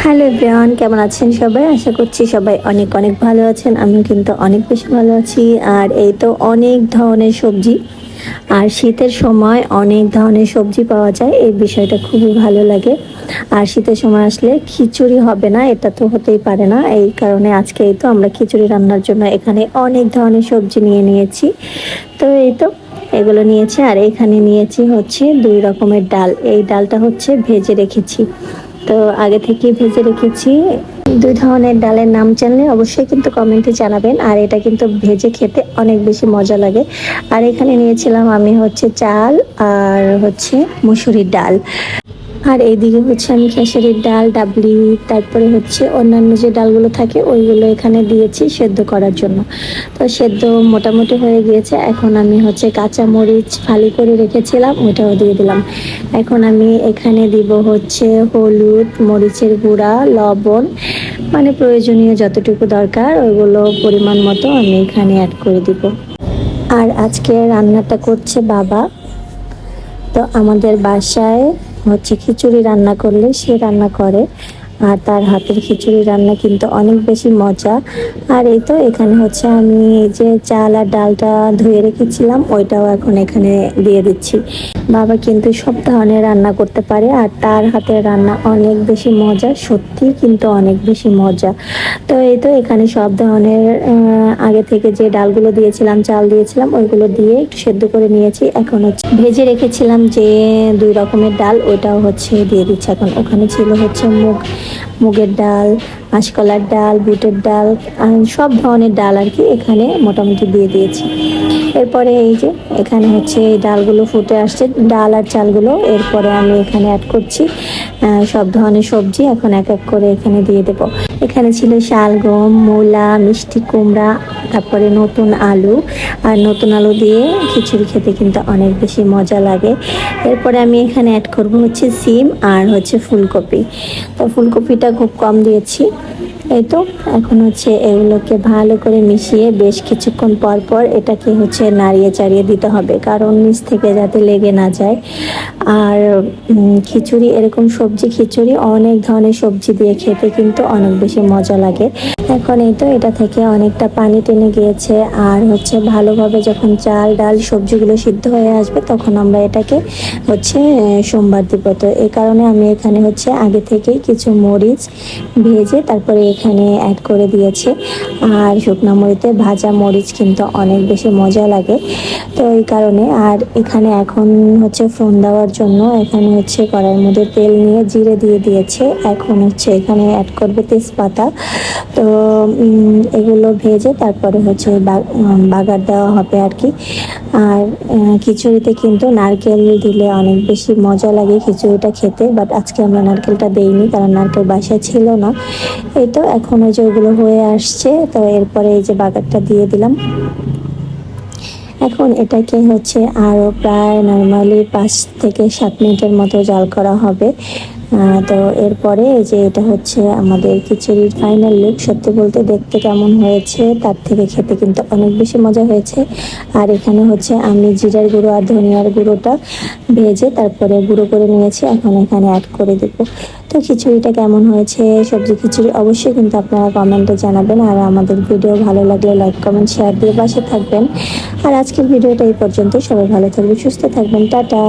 Hello everyone, কেমন আছেন সবাই? আশা করছি সবাই অনেক অনেক ভালো আছেন। আমিও কিন্তু অনেক বেশি ভালো আছি। আর এই তো অনেক ধরনের সবজি, আর শীতের সময় অনেক ধরনের সবজি পাওয়া যায়, এই বিষয়টা খুবই ভালো লাগে। আর শীতের সময় আসলে খিচুড়ি হবে না, এটা তো হতেই পারে না। এই কারণে আজকে এই তো আমরা খিচুড়ি রান্নার জন্য এখানে অনেক ধরনের সবজি নিয়ে নিয়েছি। তো এই তো এগুলো নিয়েছি, আর এখানে নিয়েছি হচ্ছে 2 রকমের ডাল। এই ডালটা হচ্ছে ভেজে রেখেছি, তো আগে থেকে ভেজে রেখেছি। 2 ধরনের ডালের নাম জানলে অবশ্যই কিন্তু কমেন্টে জানাবেন। আর এটা কিন্তু ভেজে খেতে অনেক বেশি মজা লাগে। আর এখানে নিয়েছিলাম আমি হচ্ছে চাল আর হচ্ছে মুসুরির ডাল। আর এইদিকে হচ্ছে আমি খেসারির ডাল, ডাবলি, তারপরে হচ্ছে অন্যান্য যে ডালগুলো থাকে ওইগুলো এখানে দিয়েছি সেদ্ধ করার জন্য। তো সেদ্ধ মোটামুটি হয়ে গিয়েছে। এখন আমি হচ্ছে কাঁচা মরিচ ফালি করে রেখেছিলাম, ওইটাও দিয়ে দিলাম। এখন আমি এখানে দিব হচ্ছে হলুদ, মরিচের গুঁড়া, লবণ, মানে প্রয়োজনীয় যতটুকু দরকার ওইগুলো পরিমাণ মতো আমি এখানে অ্যাড করে দিব। আর আজকে রান্নাটা করছে বাবা। তো আমাদের বাসায় হচ্ছে খিচুড়ি রান্না করলে সে রান্না করে, আর তার হাতের খিচুড়ি রান্না কিন্তু অনেক বেশি মজা। আর এই তো এখানে হচ্ছে আমি যে চাল আর ডালটা ধুয়ে রেখেছিলাম ওইটাও এখন এখানে দিয়ে দিচ্ছি। বাবা কিন্তু সব ধরনের রান্না করতে পারে, আর তার হাতের রান্না অনেক বেশি মজা, সত্যি কিন্তু অনেক বেশি মজা। তো এই তো এখানে সব ধরনের আগে থেকে যে ডালগুলো দিয়েছিলাম, চাল দিয়েছিলাম, ওইগুলো দিয়ে একটু সেদ্ধ করে নিয়েছি। এখন হচ্ছে ভেজে রেখেছিলাম যে 2 রকমের ডাল, ওইটাও হচ্ছে দিয়ে দিচ্ছি। এখন ওখানে ছিল হচ্ছে মুগের ডাল, মাসকলার ডাল, বুটের ডাল, সব ধরনের ডাল আর কি এখানে মোটামুটি দিয়ে দিয়েছি। এরপরে এই যে এখানে হচ্ছে এই ডালগুলো ফুটে আসছে, ডাল আর চালগুলো। এরপরে আমি এখানে অ্যাড করছি সব ধরনের সবজি। এখন এক এক করে এখানে দিয়ে দেব। এখানে ছিল শালগম, মূলা, মিষ্টি কুমড়া, তারপরে নতুন আলু। আর নতুন আলু দিয়ে খিচুড়ি খেতে কিন্তু অনেক বেশি মজা লাগে। এরপরে আমি এখানে অ্যাড করব হচ্ছে সিম আর হচ্ছে ফুলকপি। তো ফুলকপিটা খুব কম দিয়েছি। এই তো এখন হচ্ছে এগুলোকে ভালো করে মিশিয়ে বেশ কিছুক্ষণ পর পর এটাকে হচ্ছে নাড়িয়ে চাড়িয়ে দিতে হবে, কারণ নিচ থেকে যাতে লেগে না যায়। আর খিচুড়ি, এরকম সবজি খিচুড়ি অনেক ধরনের সবজি দিয়ে খেতে কিন্তু অনেক বেশি মজা লাগে। এখন এই তো এটা থেকে অনেকটা পানি টেনে গিয়েছে, আর হচ্ছে ভালোভাবে যখন চাল ডাল সবজিগুলো সিদ্ধ হয়ে আসবে তখন আমরা এটাকে হচ্ছে সোমবার দিব। তো এই কারণে আমি এখানে হচ্ছে আগে থেকেই কিছু মরিচ ভেজে তারপরে এখানে অ্যাড করে দিয়েছি। আর শুকনো মরিচে ভাজা মরিচ কিন্তু অনেক বেশি মজা লাগে, তো এই কারণে। আর এখানে এখন হচ্ছে ফোড়ন দেওয়ার জন্য এখানে হচ্ছে কড়াইয়ের মধ্যে তেল নিয়ে জিরে দিয়ে দিয়েছে। এখন হচ্ছে এখানে অ্যাড করবে তেজপাতা। তো এগুলো ভেজে তারপরে হচ্ছে বাগার দেওয়া হবে আর কি। আর খিচুড়িতে কিন্তু নারকেল দিলে অনেক বেশি মজা লাগে খিচুড়িটা খেতে, বাট আজকে আমরা নারকেলটা দেইনি কারণ নারকেল বাসায় ছিল না। এই তো এখন ওই যে ওগুলো হয়ে আসছে, তো এরপরে এই যে বাগারটা দিয়ে দিলাম। এখন এটাকে হচ্ছে আরও প্রায় নর্মালি 5 থেকে 7 মিনিটের মতো জাল করা হবে। তো এরপরে এই যে এটা হচ্ছে আমাদের খিচুড়ির ফাইনাল লুক। সত্যি বলতে দেখতে কেমন হয়েছে তার থেকে খেতে কিন্তু অনেক বেশি মজা হয়েছে। আর এখানে হচ্ছে আমি জিরার গুঁড়ো আর ধনিয়ার গুঁড়োটা ভেজে তারপরে গুঁড়ো করে নিয়েছি, এখন এখানে অ্যাড করে দেবো। তো খিচুড়িটা কেমন হয়েছে, সবজি খিচুড়ি, অবশ্যই কিন্তু আপনারা কমেন্টে জানাবেন। আর আমাদের ভিডিও ভালো লাগলে লাইক কমেন্ট শেয়ার দিয়ে পাশে থাকবেন। আর আজকের ভিডিওটা এই পর্যন্ত। সবাই ভালো থাকবেন, সুস্থ থাকবেন, টাটা।